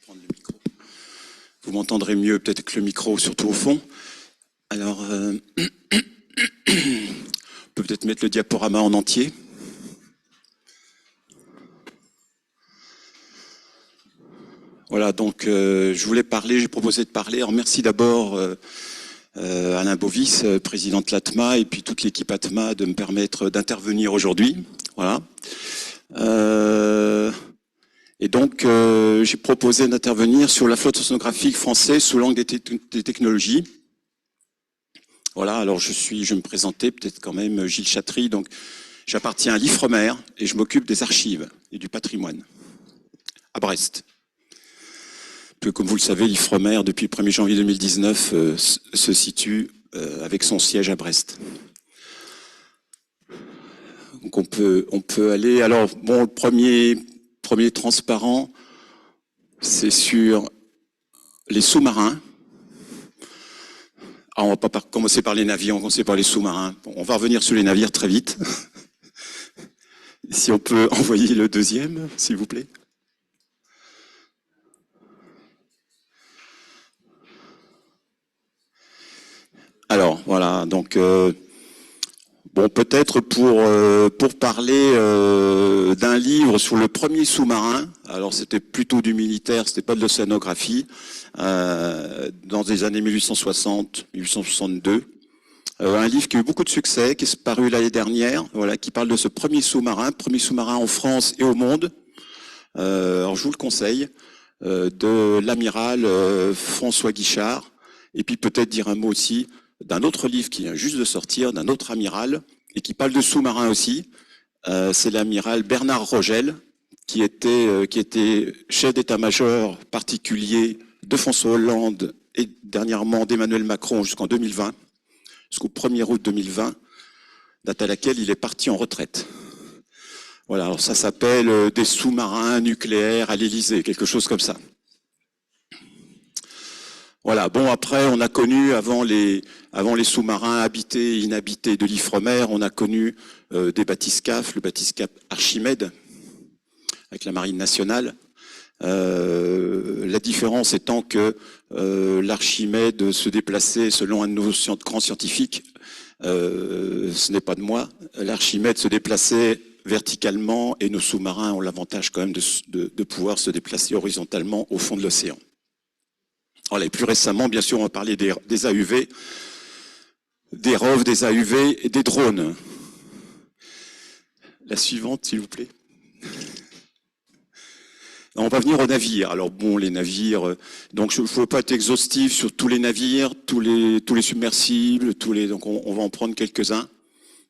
Prendre le micro. Vous m'entendrez mieux peut-être que le micro, surtout au fond. Alors, on peut peut-être mettre le diaporama en entier. Voilà, donc je voulais parler, j'ai proposé de parler. Alors merci d'abord Alain Bovis, président de l'ATMA, et puis toute l'équipe ATMA de me permettre d'intervenir aujourd'hui. Voilà. Et donc j'ai proposé d'intervenir sur la flotte océanographique française sous l'angle des technologies. Voilà, alors je vais me présenter peut-être quand même Gilles Chatry, donc j'appartiens à l'Ifremer et je m'occupe des archives et du patrimoine à Brest. Comme vous le savez, l'Ifremer, depuis le 1er janvier 2019, se situe avec son siège à Brest. Donc on peut aller. Alors bon, le premier transparent, c'est sur les sous-marins. Alors, on va pas commencer par les navires, on va commencer par les sous-marins. Bon, on va revenir sur les navires très vite. Si on peut envoyer le deuxième, s'il vous plaît. Alors voilà, donc bon, peut-être pour parler d'un livre sur le premier sous-marin. Alors c'était plutôt du militaire, c'était pas de l'océanographie, dans les années 1860, 1862. Un livre qui a eu beaucoup de succès, qui est paru l'année dernière, voilà, qui parle de ce premier sous-marin en France et au monde. Alors je vous le conseille, de l'amiral François Guichard, et puis peut-être dire un mot aussi d'un autre livre qui vient juste de sortir, d'un autre amiral, et qui parle de sous-marins aussi. C'est l'amiral Bernard Rogel, qui était chef d'état-major particulier de François Hollande et dernièrement d'Emmanuel Macron jusqu'en 2020, jusqu'au 1er août 2020, date à laquelle il est parti en retraite. Voilà, alors ça s'appelle des sous-marins nucléaires à l'Élysée, quelque chose comme ça. Voilà, bon après on a connu, avant les sous-marins habités et inhabités de l'Ifremer, on a connu des bathyscaphes, le bathyscaphe Archimède, avec la Marine nationale. La différence étant que l'Archimède se déplaçait selon un de nos grands scientifiques, ce n'est pas de moi, l'Archimède se déplaçait verticalement et nos sous-marins ont l'avantage quand même de pouvoir se déplacer horizontalement au fond de l'océan. Voilà, et plus récemment, bien sûr, on va parler des AUV, des ROV, des AUV et des drones. La suivante, s'il vous plaît. On va venir aux navires. Alors bon, les navires, donc je ne veux pas être exhaustif sur tous les navires, tous les submersibles, donc on va en prendre quelques-uns,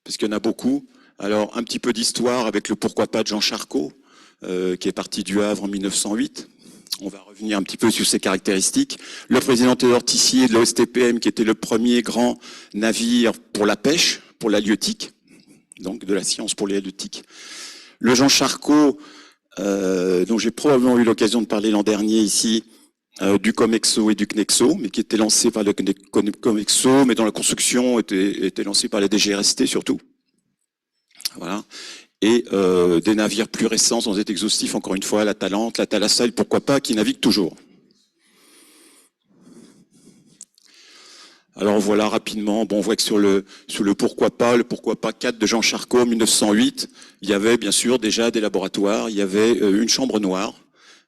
parce qu'il y en a beaucoup. Alors un petit peu d'histoire avec le pourquoi pas de Jean Charcot, qui est parti du Havre en 1908. On va revenir un petit peu sur ses caractéristiques. Le président Théodore Tissier de l'OSTPM, qui était le premier grand navire pour la pêche, pour l'halieutique, donc de la science pour l'halieutique. Le Jean Charcot, dont j'ai probablement eu l'occasion de parler l'an dernier ici, du Comexo et du Cnexo, mais qui était lancé par le Comexo, mais dont la construction était lancée par la DGRST surtout. Voilà. Et des navires plus récents, sans être exhaustifs, encore une fois, la Talente, la Thalassail, pourquoi pas, qui naviguent toujours. Alors voilà, rapidement, bon, on voit que sur le pourquoi pas 4 de Jean Charcot en 1908, il y avait bien sûr déjà des laboratoires, il y avait une chambre noire,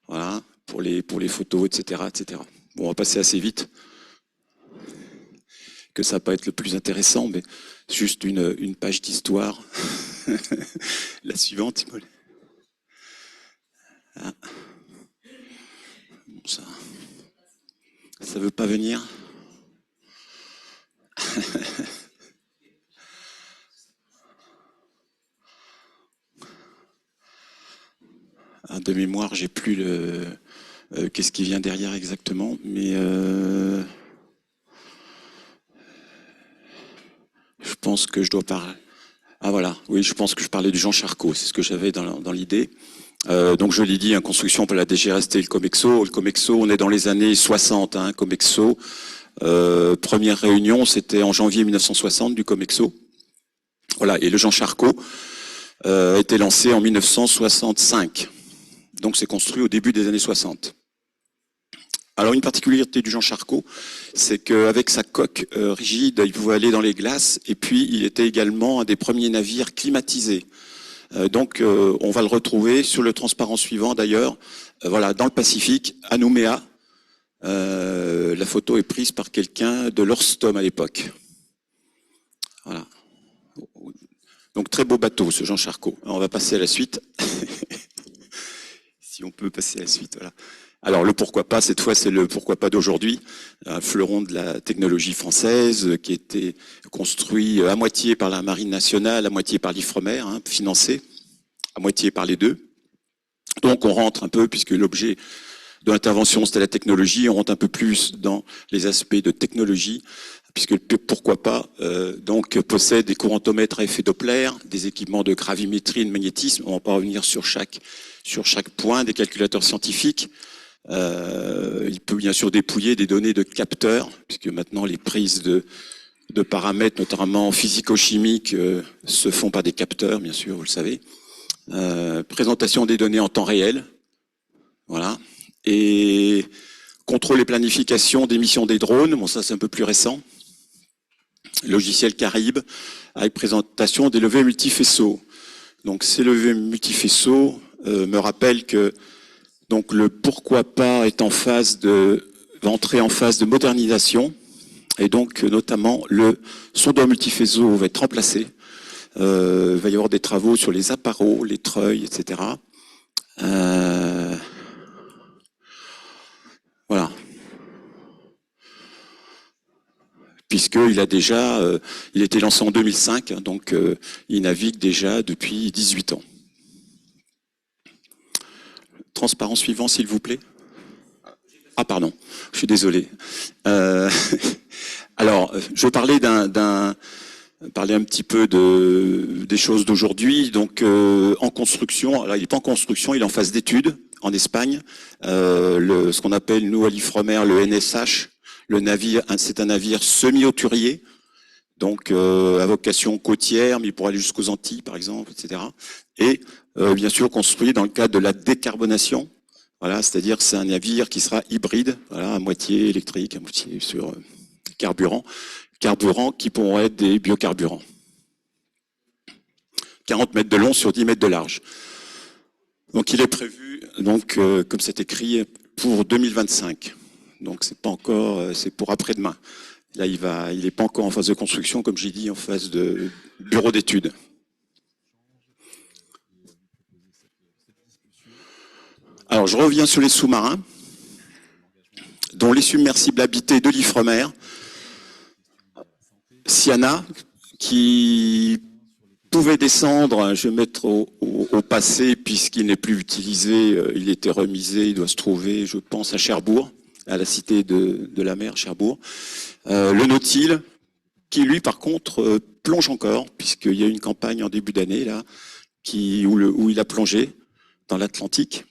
voilà, pour les photos, etc., etc. Bon, on va passer assez vite, que ça va pas être le plus intéressant, mais juste une page d'histoire. La suivante, s'il vous plaît. Ah. Bon, ça veut pas venir. De mémoire, j'ai plus le qu'est-ce qui vient derrière exactement, mais je pense que je dois parler. Ah voilà, oui, je pense que je parlais du Jean Charcot, c'est ce que j'avais dans l'idée. Donc je l'ai dit, hein, construction par la DGRST et le Comexo. Le Comexo, on est dans les années 60, hein, Comexo. Première réunion, c'était en janvier 1960 du Comexo. Voilà, et le Jean Charcot a été lancé en 1965. Donc c'est construit au début des années 60. Alors une particularité du Jean Charcot, c'est qu'avec sa coque rigide, il pouvait aller dans les glaces, et puis il était également un des premiers navires climatisés. Donc on va le retrouver sur le transparent suivant d'ailleurs, voilà, dans le Pacifique, à Nouméa. La photo est prise par quelqu'un de l'Orstom à l'époque. Voilà. Donc très beau bateau, ce Jean Charcot. Alors, on va passer à la suite. Si on peut passer à la suite, voilà. Alors le pourquoi pas, cette fois c'est le pourquoi pas d'aujourd'hui, un fleuron de la technologie française qui était construit à moitié par la Marine nationale, à moitié par l'Ifremer, financé, à moitié par les deux. Donc on rentre un peu, puisque l'objet de l'intervention c'était la technologie, on rentre un peu plus dans les aspects de technologie, puisque pourquoi pas donc possède des courantomètres à effet Doppler, des équipements de gravimétrie et de magnétisme, on va pas revenir sur chaque point, des calculateurs scientifiques. Il peut bien sûr dépouiller des données de capteurs, puisque maintenant les prises de paramètres, notamment physico-chimiques, se font par des capteurs, bien sûr, vous le savez. Présentation des données en temps réel, voilà. Et contrôle et planification des missions des drones, bon ça c'est un peu plus récent. Logiciel Caraïbes, avec présentation des levées multifaisceaux. Donc ces levées multifaisceaux me rappellent que donc le pourquoi pas est en phase va entrer en phase de modernisation, et donc notamment le sondeur multifaisceau va être remplacé. Il va y avoir des travaux sur les appareaux, les treuils, etc. Voilà. Puisqu'il a déjà, il a été lancé en 2005, donc il navigue déjà depuis 18 ans. Transparent suivant, s'il vous plaît. Ah pardon, je suis désolé. Alors, je vais parler parler un petit peu des choses d'aujourd'hui. Donc, en construction, alors il n'est pas en construction, il est en phase d'étude en Espagne. Ce qu'on appelle, nous, à l'Ifremer, le NSH, le navire, c'est un navire semi-hauturier, donc à vocation côtière, mais il pourrait aller jusqu'aux Antilles, par exemple, etc. Et bien sûr construit dans le cadre de la décarbonation. Voilà, c'est-à-dire que c'est un navire qui sera hybride, voilà, à moitié électrique, à moitié sur carburant qui pourront être des biocarburants. 40 mètres de long sur 10 mètres de large. Donc il est prévu, donc comme c'est écrit, pour 2025. Donc c'est pas encore, c'est pour après-demain. Là il n'est pas encore en phase de construction, comme j'ai dit, en phase de bureau d'études. Alors je reviens sur les sous-marins, dont les submersibles habités de l'Ifremer, Siana, qui pouvait descendre, je vais mettre au passé, puisqu'il n'est plus utilisé, il était remisé, il doit se trouver, je pense, à Cherbourg, à la cité de la mer, Cherbourg. Le Nautile, qui lui, par contre, plonge encore, puisqu'il y a eu une campagne en début d'année, là, où il a plongé dans l'Atlantique,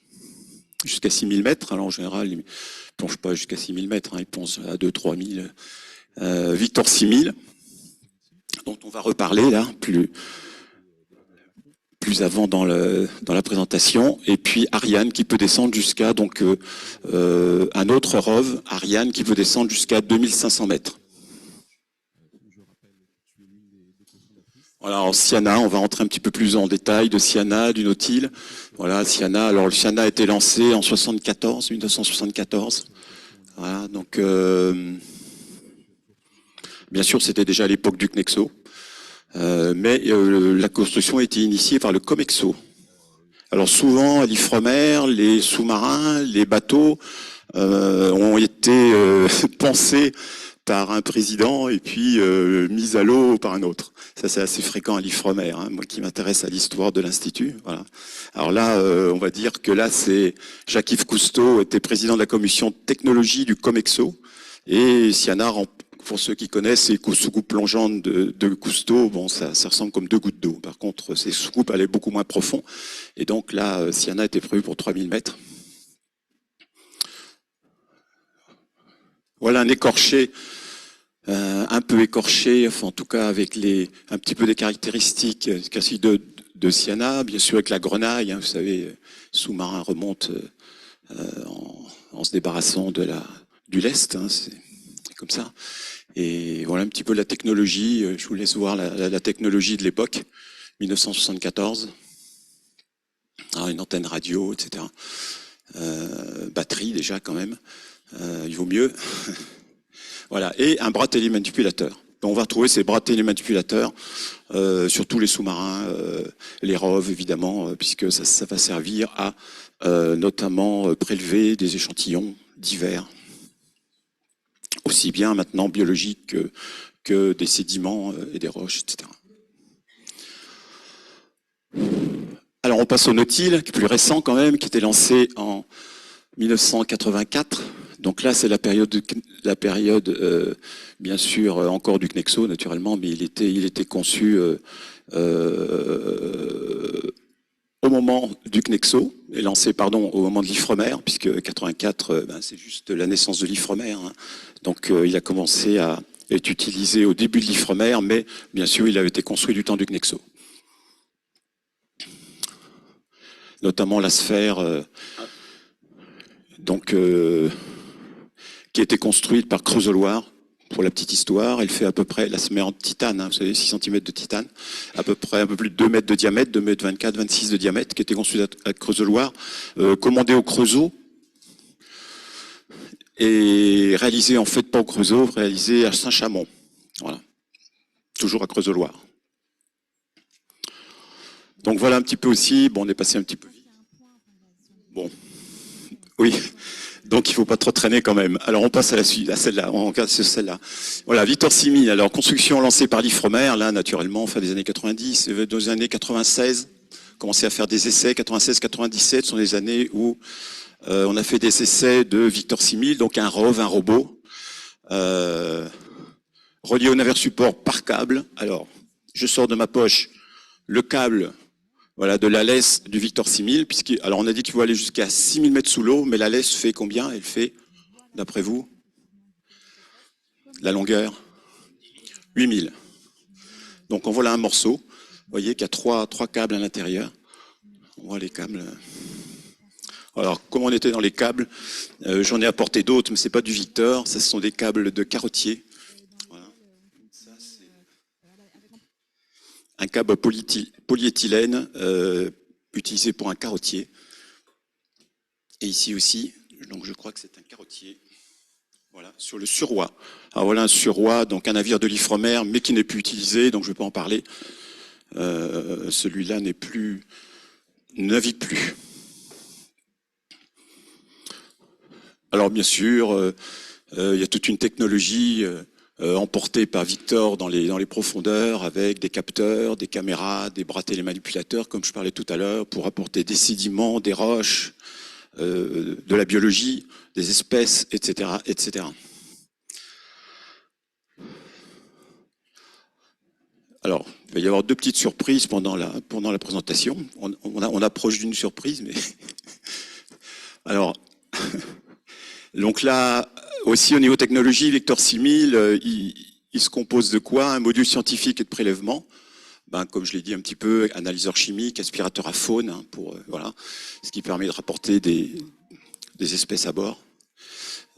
jusqu'à 6000 mètres. Alors en général, il ne plonge pas jusqu'à 6000 mètres, il plonge à 2-3 000. Victor 6000, dont on va reparler là, plus avant dans la présentation, et puis Ariane qui peut descendre jusqu'à un autre ROV, Ariane qui peut descendre jusqu'à 2500 mètres. Voilà, alors Siana, on va rentrer un petit peu plus en détail de Siana, du Nautile. Voilà, Siana. Alors le Siana a été lancé en 1974. Voilà, donc bien sûr c'était déjà à l'époque du CNEXO. Mais la construction a été initiée par le COMEXO. Alors souvent, à l'Ifremer, les sous-marins, les bateaux ont été pensés par un président et puis mis à l'eau par un autre. Ça, c'est assez fréquent à l'Ifremer, moi qui m'intéresse à l'histoire de l'Institut. Voilà. Alors là, on va dire que là, c'est Jacques-Yves Cousteau était président de la commission technologie du COMEXO, et Siana, pour ceux qui connaissent, les soucoupes plongeantes de Cousteau, bon, ça ressemble comme 2 gouttes d'eau. Par contre, ces soucoupes allaient beaucoup moins profond. Et donc là, Siana était prévu pour 3000 mètres. Voilà un écorché, un peu écorché, enfin en tout cas avec un petit peu des caractéristiques quasi de de Siana, bien sûr avec la grenaille, hein, vous savez, sous-marin remonte en se débarrassant du lest, hein, c'est comme ça. Et voilà un petit peu la technologie, je vous laisse voir la technologie de l'époque, 1974. Alors une antenne radio, etc. Batterie déjà quand même, il vaut mieux. Voilà, et un bras télémanipulateur. On va retrouver ces bras télémanipulateurs sur tous les sous-marins, les ROV évidemment, puisque ça va servir à notamment prélever des échantillons divers, aussi bien maintenant biologiques que des sédiments et des roches, etc. Alors on passe au Nautile, qui est plus récent quand même, qui était lancé en 1984. Donc là, c'est la période bien sûr, encore du CNEXO, naturellement, mais il était conçu au moment du CNEXO, et lancé, pardon, au moment de l'Ifremer, puisque 84, c'est juste la naissance de l'Ifremer. Hein. Donc il a commencé à être utilisé au début de l'Ifremer, mais bien sûr, il avait été construit du temps du CNEXO. Notamment la sphère, qui a été construite par Creusot-Loire, pour la petite histoire. Elle fait à peu près, la sphère en titane, hein, vous savez, 6 cm de titane, à peu près un peu plus de 2 mètres de diamètre, 2 mètres 24, 26 de diamètre, qui a été construite à Creusot-Loire, commandée au Creusot, et réalisée en fait pas au Creusot, réalisée à Saint-Chamond. Voilà. Toujours à Creusot-Loire. Donc voilà un petit peu aussi, bon, on est passé un petit peu vite. Bon, oui, donc il ne faut pas trop traîner quand même. Alors on passe à celle-là, on regarde celle-là. Voilà, Victor 6000, alors construction lancée par l'Ifremer, là naturellement, fin des années 90, dans les années 96, commencé à faire des essais, 96-97 sont les années où on a fait des essais de Victor 6000, donc un ROV, un robot, relié au navire support par câble. Alors, je sors de ma poche le câble, voilà, de la laisse du Victor 6000, alors on a dit qu'il faut aller jusqu'à 6000 mètres sous l'eau, mais la laisse fait combien? Elle fait, d'après vous, la longueur 8000. Donc on voit là un morceau, vous voyez qu'il y a trois câbles à l'intérieur. On voit les câbles. Alors, comme on était dans les câbles, j'en ai apporté d'autres, mais ce n'est pas du Victor, ce sont des câbles de carottier. Voilà. Ça, c'est un câble polyéthylène utilisé pour un carottier. Et ici aussi, donc je crois que c'est un carottier. Voilà, sur le Surroi. Alors voilà un Surroi, donc un navire de l'Ifremer, mais qui n'est plus utilisé, donc je ne vais pas en parler. Celui-là ne navigue plus. Alors bien sûr, il y a toute une technologie emportée par Victor dans les profondeurs, avec des capteurs, des caméras, des bras télémanipulateurs, comme je parlais tout à l'heure, pour apporter des sédiments, des roches, de la biologie, des espèces, etc., etc. Alors, il va y avoir deux petites surprises pendant la présentation. On approche d'une surprise, mais... Alors, donc là, aussi au niveau technologie, Victor 6000, il se compose de quoi? Un module scientifique et de prélèvement. Comme je l'ai dit un petit peu, analyseur chimique, aspirateur à faune, hein, voilà, ce qui permet de rapporter des espèces à bord.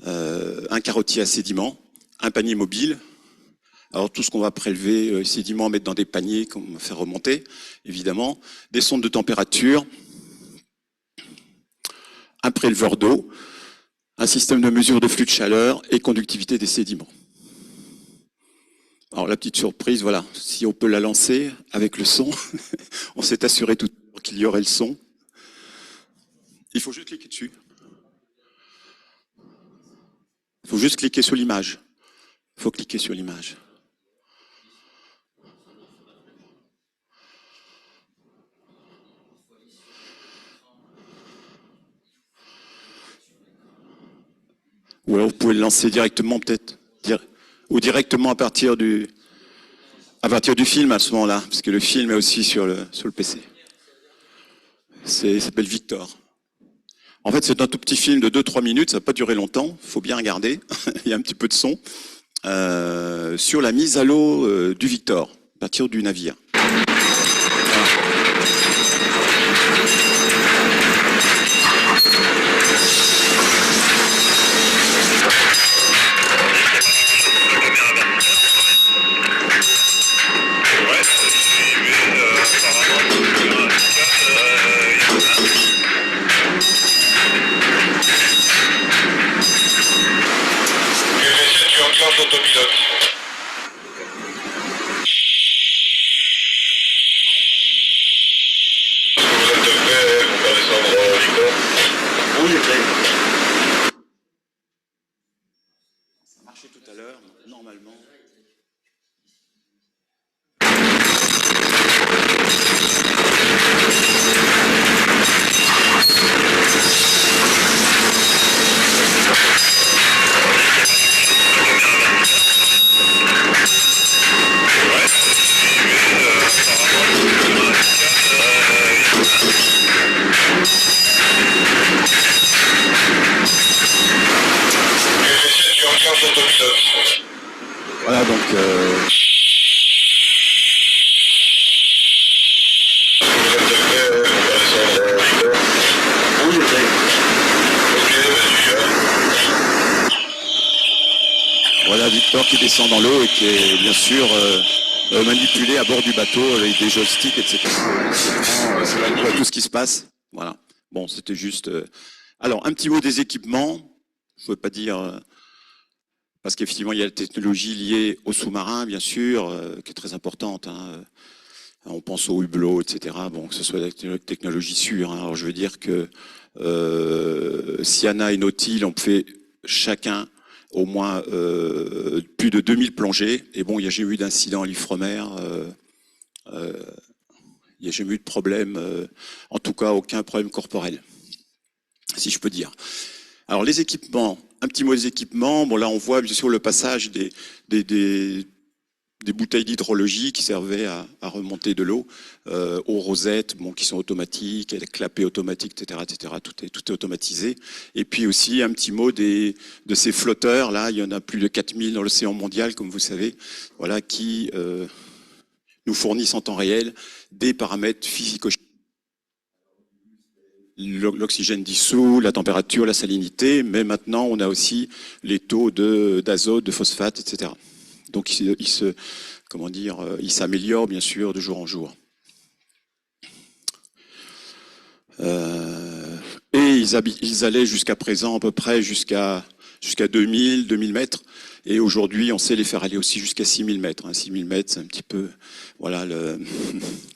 Un carottier à sédiments, un panier mobile. Alors tout ce qu'on va prélever, sédiments, mettre dans des paniers qu'on va faire remonter, évidemment. Des sondes de température, un préleveur d'eau, un système de mesure de flux de chaleur et conductivité des sédiments. Alors la petite surprise, voilà, si on peut la lancer avec le son, on s'est assuré tout à l'heure qu'il y aurait le son. Il faut juste cliquer dessus. Il faut juste cliquer sur l'image. Il faut cliquer sur l'image. Ou alors vous pouvez le lancer directement peut-être, ou directement à partir du film à ce moment-là, parce que le film est aussi sur le PC. Il s'appelle Victor. En fait, c'est un tout petit film de 2-3 minutes, ça va pas durer longtemps, il faut bien regarder, il y a un petit peu de son, sur la mise à l'eau du Victor, à partir du navire. Voilà. voilà Victor qui descend dans l'eau et qui est bien sûr manipulé à bord du bateau avec des joysticks, etc. On voit tout ce qui se passe. Voilà. Bon, c'était juste. Alors, un petit mot des équipements. Je ne veux pas dire. Parce qu'effectivement, il y a la technologie liée au sous-marin, bien sûr, qui est très importante. Hein. On pense au hublot, etc. Bon, que ce soit la technologie sûre. Hein. Alors, je veux dire que Siana et Nautil ont fait chacun au moins plus de 2000 plongées. Et bon, il n'y a jamais eu d'incident à l'Ifremer. Il n'y a jamais eu de problème, en tout cas aucun problème corporel, si je peux dire. Alors les équipements, un petit mot des équipements. Bon là on voit bien sûr le passage des bouteilles d'hydrologie qui servaient à remonter de l'eau aux rosettes, bon, qui sont automatiques, les clapets automatiques, etc., etc. Tout est automatisé. Et puis aussi un petit mot de ces flotteurs. Là, il y en a plus de 4000 dans l'océan mondial, comme vous savez, voilà, qui nous fournissent en temps réel des paramètres physico-chimiques. L'oxygène dissous, la température, la salinité, mais maintenant on a aussi les taux d'azote, de phosphate, etc. Donc il s'améliore bien sûr de jour en jour. Et ils allaient jusqu'à présent à peu près jusqu'à 2000 mètres. Et aujourd'hui, on sait les faire aller aussi jusqu'à 6000 mètres. Hein. 6000 mètres, c'est un petit peu, voilà,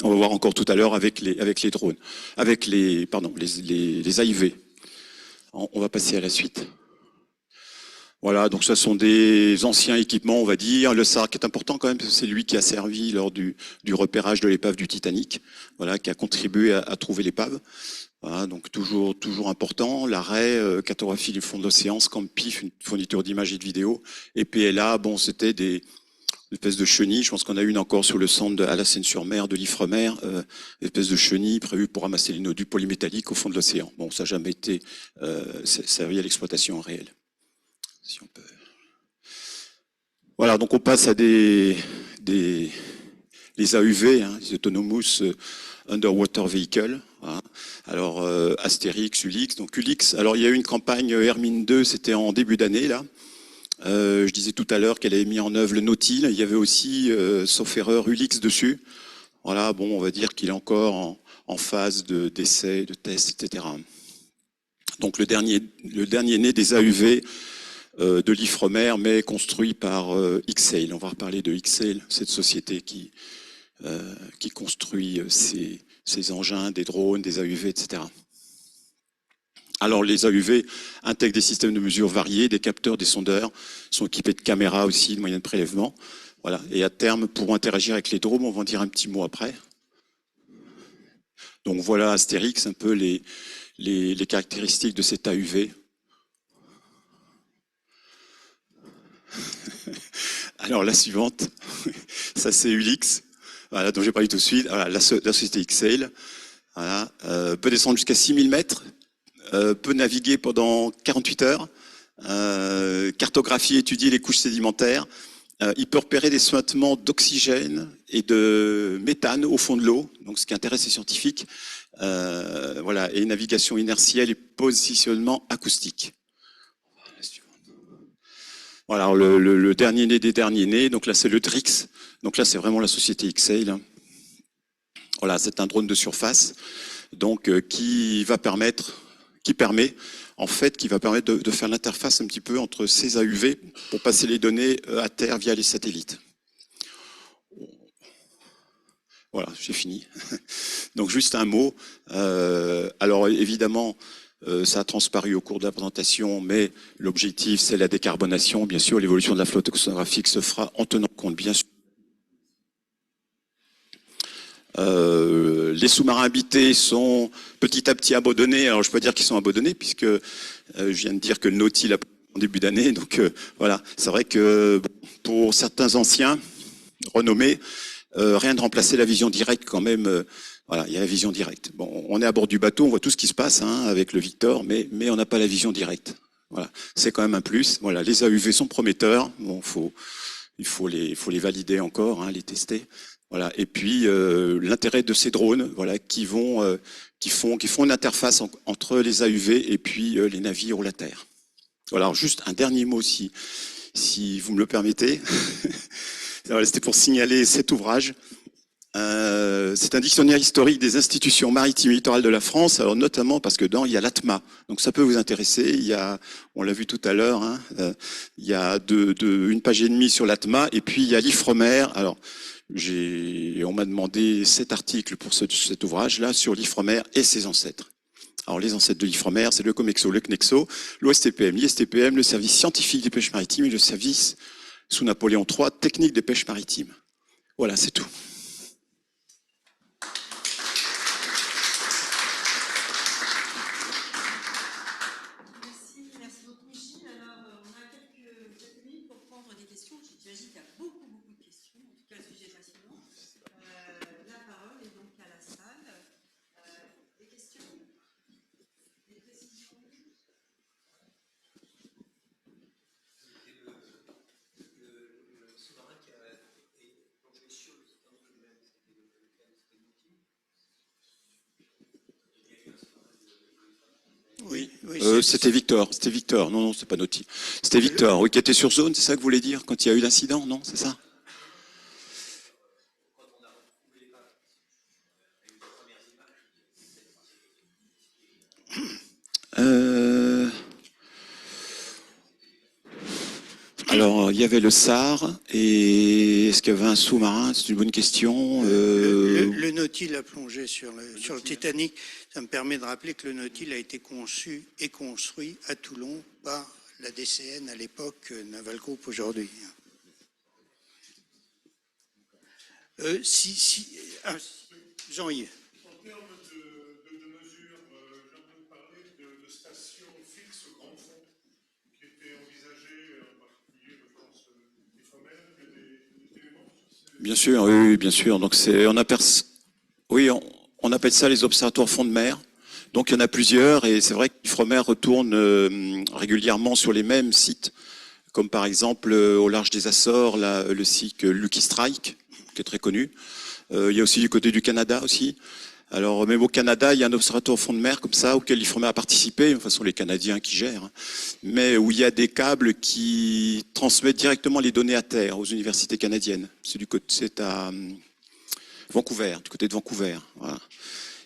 on va voir encore tout à l'heure avec les drones, avec les AIV. On va passer à la suite. Voilà, donc ce sont des anciens équipements, on va dire. Le SARC est important quand même, parce que c'est lui qui a servi lors du repérage de l'épave du Titanic, voilà, qui a contribué à trouver l'épave. Voilà, donc toujours important. L'arrêt, cartographie du fond de l'océan, Scampif, une fourniture d'images et de vidéos. Et PLA, bon, c'était des espèces de chenilles. Je pense qu'on a une encore sur le centre à la Seine-sur-Mer de l'Ifremer, espèce de chenilles prévues pour ramasser les nodules polymétalliques au fond de l'océan. Bon, ça n'a jamais été servi à l'exploitation réelle. Si on peut. Voilà, donc on passe à les AUV, hein, les Autonomous Underwater Vehicle. Voilà. Alors Astérix, Ulix. Donc Ulix, alors il y a eu une campagne Hermine 2, c'était en début d'année là. Je disais tout à l'heure qu'elle avait mis en œuvre le Nautil. Il y avait aussi, sauf erreur, Ulix dessus. Voilà, bon, on va dire qu'il est encore en phase d'essai, de test, etc. Donc le dernier né des AUV de l'Ifremer, mais construit par XSail. On va reparler de XSail, cette société qui construit ces engins, des drones, des AUV, etc. Alors les AUV intègrent des systèmes de mesure variés, des capteurs, des sondeurs, sont équipés de caméras aussi, de moyens de prélèvement. Voilà. Et à terme, pourront interagir avec les drones, on va en dire un petit mot après. Donc voilà Astérix, un peu les caractéristiques de cet AUV. Alors la suivante, ça c'est Ulix, voilà, dont j'ai parlé tout de suite. Voilà, la société XSail, voilà, peut descendre jusqu'à 6000 mètres, peut naviguer pendant 48 heures, cartographie, étudier les couches sédimentaires. Il peut repérer des suintements d'oxygène et de méthane au fond de l'eau, donc ce qui intéresse les scientifiques. Voilà, et navigation inertielle et positionnement acoustique. Voilà, alors le dernier né des derniers nés, donc là c'est le Drix, donc là c'est vraiment la société XSail. Voilà, c'est un drone de surface, donc qui va permettre de faire l'interface un petit peu entre ces AUV pour passer les données à terre via les satellites. Voilà, j'ai fini. Donc juste un mot. Alors évidemment, ça a transparu au cours de la présentation, mais l'objectif c'est la décarbonation. Bien sûr, l'évolution de la flotte océanographique se fera en tenant compte bien sûr. Les sous-marins habités sont petit à petit abandonnés. Alors je peux dire qu'ils sont abandonnés puisque je viens de dire que le Nautil a en début d'année. Donc voilà, c'est vrai que pour certains anciens renommés, rien de remplacer la vision directe quand même. Voilà, il y a la vision directe. Bon, on est à bord du bateau, on voit tout ce qui se passe hein, avec le Victor, mais on n'a pas la vision directe. Voilà, c'est quand même un plus. Voilà, les AUV sont prometteurs. Bon, faut il faut les valider encore, hein, les tester. Voilà. Et puis l'intérêt de ces drones, voilà, qui font une interface entre les AUV et puis les navires ou la terre. Voilà. Alors juste un dernier mot si vous me le permettez. Voilà, c'était pour signaler cet ouvrage. C'est un dictionnaire historique des institutions maritimes et littorales de la France, alors notamment parce que dedans il y a l'ATMA, donc ça peut vous intéresser. Il y a, on l'a vu tout à l'heure, hein, il y a une page et demie sur l'ATMA, et puis il y a l'IFREMER. Alors on m'a demandé 7 articles pour cet ouvrage-là sur l'IFREMER et ses ancêtres. Alors les ancêtres de l'IFREMER, c'est le COMEXO, le CNEXO, l'OSTPM, l'ISTPM, le service scientifique des pêches maritimes et le service sous Napoléon III technique des pêches maritimes. Voilà, c'est tout. J'imagine qu'il y a beaucoup de questions, en tout cas le sujet est passionnant. La parole est donc à la salle. Des questions? Des précisions? Le sous-marin qui a été plongé sur le Titanic lui-même, c'était le cas de Titanic. Il y a eu un sous-marin Oui, c'était Victor. Non, c'est pas Naughty. C'était Victor, oui, qui était sur zone, c'est ça que vous voulez dire, quand il y a eu l'incident, non, c'est ça? Quand on a retrouvé les pattes, il y a eu les premières images. Alors, il y avait le SAR, et est-ce qu'il y avait un sous-marin? C'est une bonne question. Le Nautil a plongé sur le Titanic. Ça me permet de rappeler que le Nautil a été conçu et construit à Toulon par la DCN à l'époque, Naval Group aujourd'hui. Jean-Yves. En termes de mesures, j'entends parler de stations fixes au grand fond qui étaient envisagées, en particulier, je pense, l'IFREMER. Il y a des éléments sur ces... Bien sûr, oui, bien sûr. Donc on appelle ça les observatoires fond de mer. Donc il y en a plusieurs, et c'est vrai que l'IFREMER retourne régulièrement sur les mêmes sites, comme par exemple au large des Açores, le site Lucky Strike, qui est très connu. Il y a aussi du côté du Canada aussi. Alors même au Canada, il y a un observatoire fond de mer comme ça, auquel l'IFREMER a participé. Enfin, ce sont les Canadiens qui gèrent, hein. Mais où il y a des câbles qui transmettent directement les données à terre aux universités canadiennes. C'est à Vancouver, du côté de Vancouver. Voilà.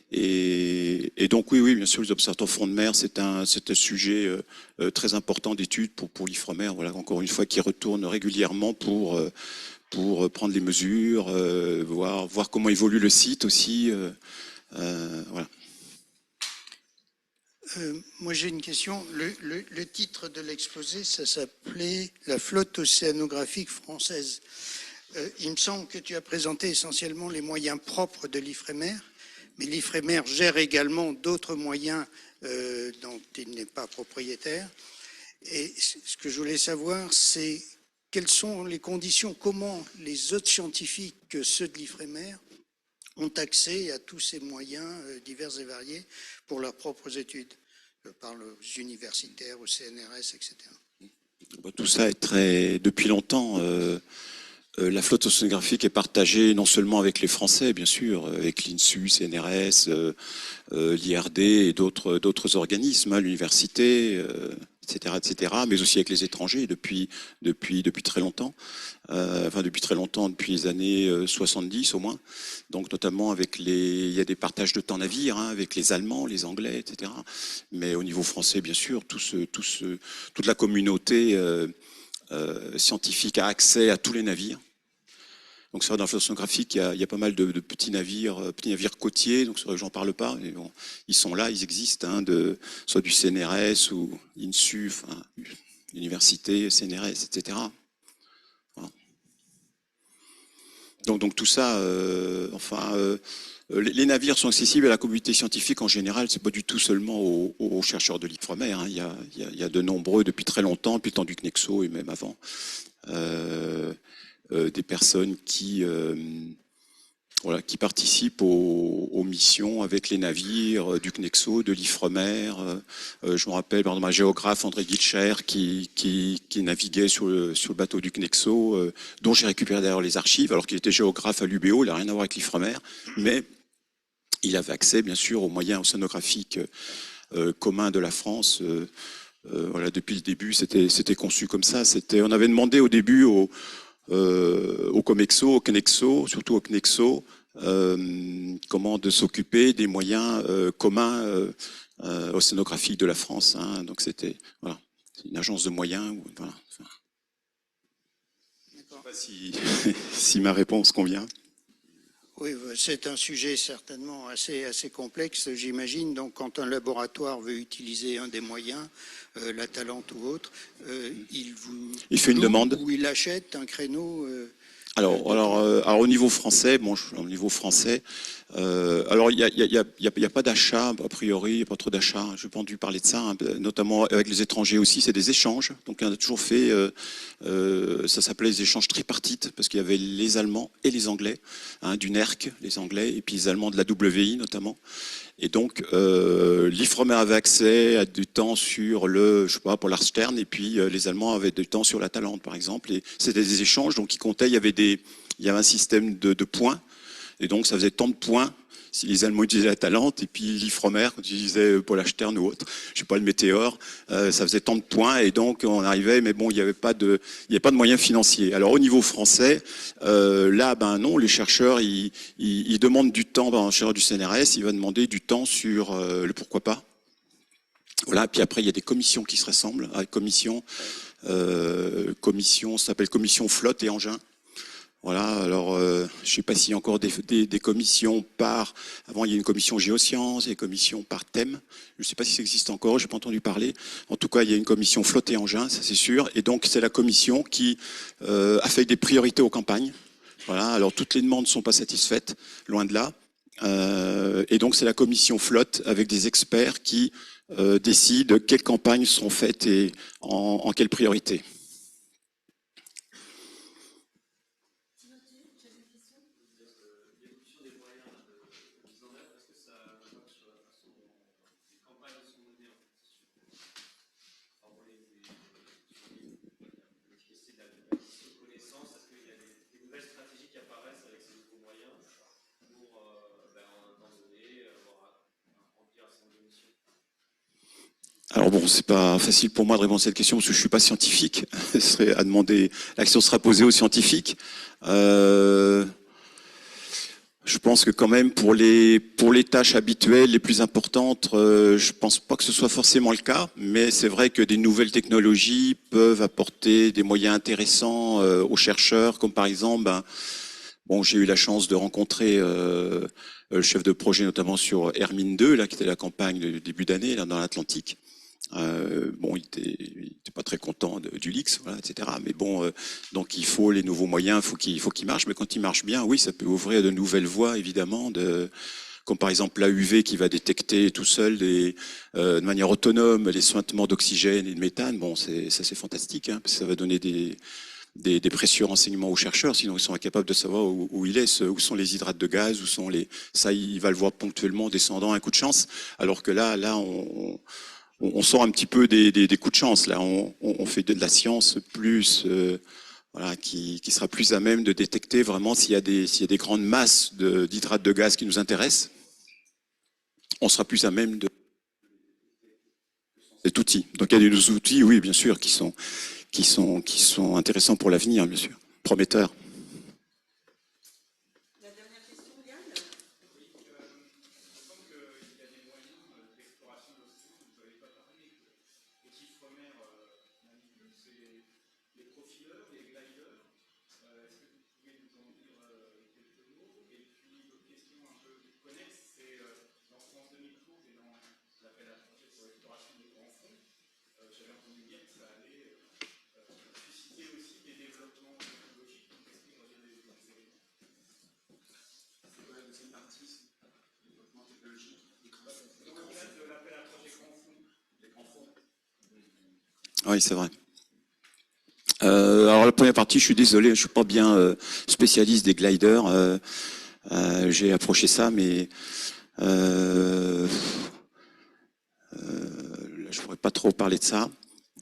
Et donc oui, bien sûr, les observatoires fond de mer, c'est un sujet très important d'étude pour l'IFREMER. Voilà, encore une fois, qui retourne régulièrement pour prendre les mesures, voir comment évolue le site aussi. Voilà. Moi j'ai une question. Le titre de l'exposé, ça s'appelait « La flotte océanographique française ». Il me semble que tu as présenté essentiellement les moyens propres de l'IFREMER, mais l'IFREMER gère également d'autres moyens dont il n'est pas propriétaire. Et ce que je voulais savoir, c'est quelles sont les conditions, comment les autres scientifiques que ceux de l'IFREMER ont accès à tous ces moyens divers et variés pour leurs propres études. Je parle aux universitaires, au CNRS, etc. Tout ça est depuis longtemps. La flotte océanographique est partagée non seulement avec les Français, bien sûr, avec l'INSU, CNRS, l'IRD et d'autres organismes, hein, l'université, etc., mais aussi avec les étrangers depuis très longtemps. Depuis les années 70 au moins. Donc notamment il y a des partages de temps navires, hein, avec les Allemands, les Anglais, etc. Mais au niveau français, bien sûr, toute la communauté scientifique a accès à tous les navires. Donc c'est vrai, dans la flotte océanographique, il y a pas mal de petits navires côtiers, donc c'est vrai que j'en parle pas, mais bon, ils sont là, ils existent, hein, soit du CNRS ou INSU, enfin, université, CNRS, etc. Voilà. Donc tout ça, les navires sont accessibles à la communauté scientifique en général, c'est pas du tout seulement aux chercheurs de l'IFREMER, hein. Il y a de nombreux, depuis très longtemps, depuis le temps du CNEXO et même avant, des personnes qui voilà, qui participent aux missions avec les navires du CNEXO, de l'Ifremer. Je me rappelle, par exemple, un géographe, André Guilcher, qui naviguait sur le bateau du CNEXO, dont j'ai récupéré d'ailleurs les archives, alors qu'il était géographe à l'UBO, il n'a rien à voir avec l'Ifremer, mais il avait accès, bien sûr, aux moyens océanographiques communs de la France. Voilà, depuis le début, c'était conçu comme ça. On avait demandé au début au Comexo, au CNEXO, surtout au CNEXO, comment de s'occuper des moyens communs océanographiques de la France. Hein. Donc c'était voilà, une agence de moyens. Voilà. Je ne sais pas si ma réponse convient. Oui, c'est un sujet certainement assez complexe, j'imagine. Donc, quand un laboratoire veut utiliser un des moyens, la Talente ou autre, il fait une demande ou il achète un créneau. Alors, au niveau français, au niveau français, alors il y a pas d'achat a priori, il n'y a pas trop d'achats. Je n'ai pas entendu parler de ça, hein, notamment avec les étrangers aussi. C'est des échanges. Donc on a toujours fait, ça s'appelait les échanges tripartites parce qu'il y avait les Allemands et les Anglais, hein, du NERC, les Anglais, et puis les Allemands de la WI notamment. Et donc, l'Ifremer avait accès à du temps sur pour l'Arstern, et puis les Allemands avaient du temps sur la Talente, par exemple. Et c'était des échanges, donc qui comptaient, il y avait un système de points, et donc ça faisait tant de points si les Allemands utilisaient la Talente, et puis l'Ifremer, quand ils utilisaient Paul Astern ou autre, je sais pas, le Météor, ça faisait tant de points, et donc on arrivait, mais bon, il n'y avait pas de moyens financiers. Alors au niveau français, là, ben non, les chercheurs, ils demandent du temps, un chercheur du CNRS, il va demander du temps sur le pourquoi pas. Voilà, puis après il y a des commissions qui se rassemblent, commission, ça s'appelle commission flotte et engins. Voilà, alors je ne sais pas s'il y a encore des commissions avant il y a une commission géosciences, il y a une commission par thème, je ne sais pas si ça existe encore, je n'ai pas entendu parler. En tout cas, il y a une commission flotte et engins, ça c'est sûr, et donc c'est la commission qui a fait des priorités aux campagnes. Voilà, alors toutes les demandes ne sont pas satisfaites, loin de là. Et donc c'est la commission flotte avec des experts qui décident quelles campagnes seront faites et en quelle priorité. Alors bon, c'est pas facile pour moi de répondre à cette question parce que je suis pas scientifique. Ce serait à demander, la question sera posée aux scientifiques. Je pense que quand même pour les tâches habituelles les plus importantes, je pense pas que ce soit forcément le cas, mais c'est vrai que des nouvelles technologies peuvent apporter des moyens intéressants aux chercheurs, comme par exemple, j'ai eu la chance de rencontrer le chef de projet notamment sur Hermine 2, là qui était la campagne de début d'année là dans l'Atlantique. Il était pas très content du LIX, voilà, etc. Mais bon, donc il faut les nouveaux moyens, il faut qu'ils marchent. Mais quand ils marchent bien, oui, ça peut ouvrir de nouvelles voies, évidemment, comme par exemple l'AUV qui va détecter tout seul de manière autonome les suintements d'oxygène et de méthane. Bon, c'est fantastique, hein, parce que ça va donner des précieux renseignements aux chercheurs, sinon ils sont incapables de savoir où sont les hydrates de gaz, ça il va le voir ponctuellement descendant un coup de chance, alors que là on sort un petit peu des coups de chance. Là, on fait de la science plus, voilà, qui sera plus à même de détecter vraiment s'il y a des grandes masses d'hydrates de gaz qui nous intéressent. On sera plus à même de cet outil. Donc il y a des outils, oui, bien sûr, qui sont intéressants pour l'avenir, bien sûr, prometteurs. Oui, c'est vrai. Alors la première partie, je suis désolé, je suis pas bien spécialiste des gliders. J'ai approché ça, mais là, je pourrais pas trop parler de ça.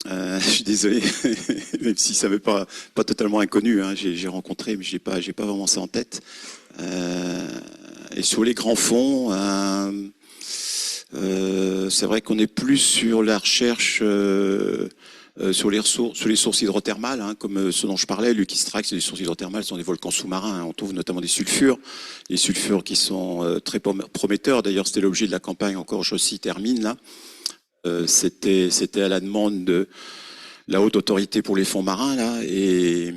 Je suis désolé, même si ça m'est pas totalement inconnu. Hein. J'ai rencontré, mais j'ai pas vraiment ça en tête. Et sur les grands fonds, c'est vrai qu'on est plus sur la recherche sur les sources hydrothermales, hein, comme ce dont je parlais, Lukistrax, les sources hydrothermales sont des volcans sous-marins. Hein. On trouve notamment des sulfures, les sulfures qui sont très prometteurs. D'ailleurs, c'était l'objet de la campagne, encore je termine là. C'était à la demande de la haute autorité pour les fonds marins là, et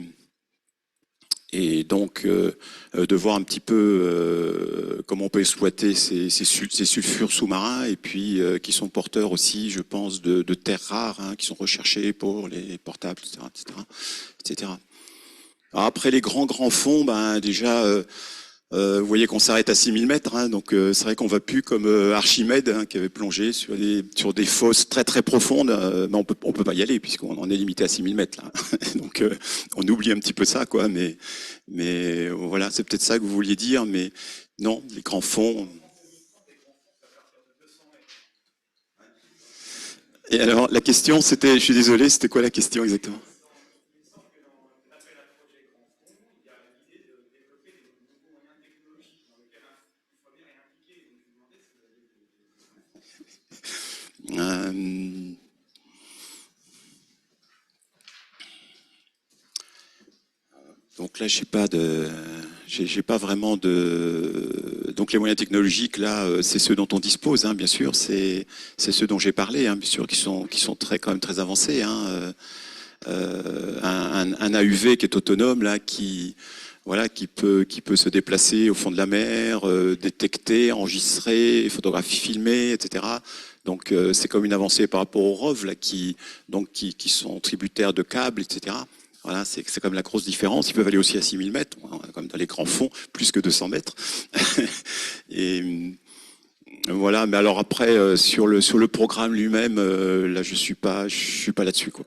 donc de voir un petit peu comment on peut exploiter ces sulfures sous-marins et puis qui sont porteurs aussi, je pense, de terres rares hein, qui sont recherchées pour les portables, etc. Alors après les grands fonds, ben déjà vous voyez qu'on s'arrête à 6000 mètres, hein, donc c'est vrai qu'on va plus comme Archimède hein, qui avait plongé sur des fosses très profondes, mais on peut pas y aller puisqu'on en est limité à 6000 mètres là. Donc on oublie un petit peu ça quoi, mais voilà, c'est peut-être ça que vous vouliez dire, mais non, les grands fonds. Et alors la question c'était, je suis désolé, c'était quoi la question exactement? Donc là, j'ai pas vraiment de. Donc les moyens technologiques là, c'est ceux dont on dispose, hein, bien sûr. C'est ceux dont j'ai parlé, hein, bien sûr, qui sont quand même très avancés. Hein. Un AUV qui est autonome là, qui peut se déplacer au fond de la mer, détecter, enregistrer, photographier, filmer, etc. Donc c'est comme une avancée par rapport aux ROV là, qui sont tributaires de câbles, etc. Voilà, c'est comme la grosse différence. Ils peuvent aller aussi à 6000 mètres, comme dans les grands fonds, plus que 200 mètres. Et voilà, mais alors après, sur le programme lui-même, là, je suis pas là-dessus, quoi.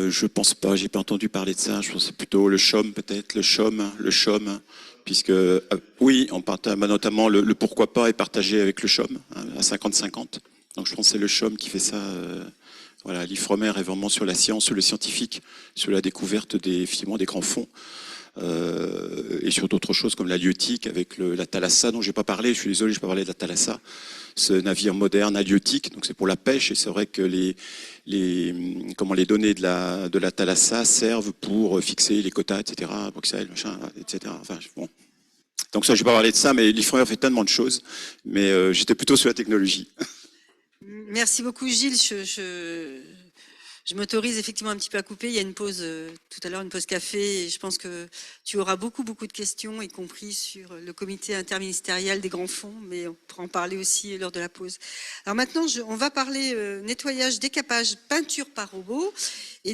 Je pense pas, j'ai pas entendu parler de ça. Je pense que c'est plutôt le CHOM peut-être, le CHOM, puisque oui, on partage, notamment le pourquoi pas est partagé avec le CHOM hein, à 50-50. Donc je pense que c'est le CHOM qui fait ça. Voilà, l'Ifremer est vraiment sur la science, sur le scientifique, sur la découverte des grands fonds. Et sur d'autres choses comme l'halieutique avec la Thalassa dont j'ai pas parlé, je suis désolé, j'ai pas parlé de la Thalassa, ce navire moderne halieutique, donc c'est pour la pêche et c'est vrai que les données de la Thalassa servent pour fixer les quotas, etc. à Bruxelles, machin, etc. Enfin bon. Donc ça, j'ai pas parlé de ça, mais l'Ifremer fait tellement de choses, mais j'étais plutôt sur la technologie. Merci beaucoup Gilles. Je m'autorise effectivement un petit peu à couper. Il y a une pause tout à l'heure, une pause café. Et je pense que tu auras beaucoup de questions, y compris sur le comité interministériel des grands fonds, mais on pourra en parler aussi lors de la pause. Alors maintenant, on va parler nettoyage, décapage, peinture par robot. Et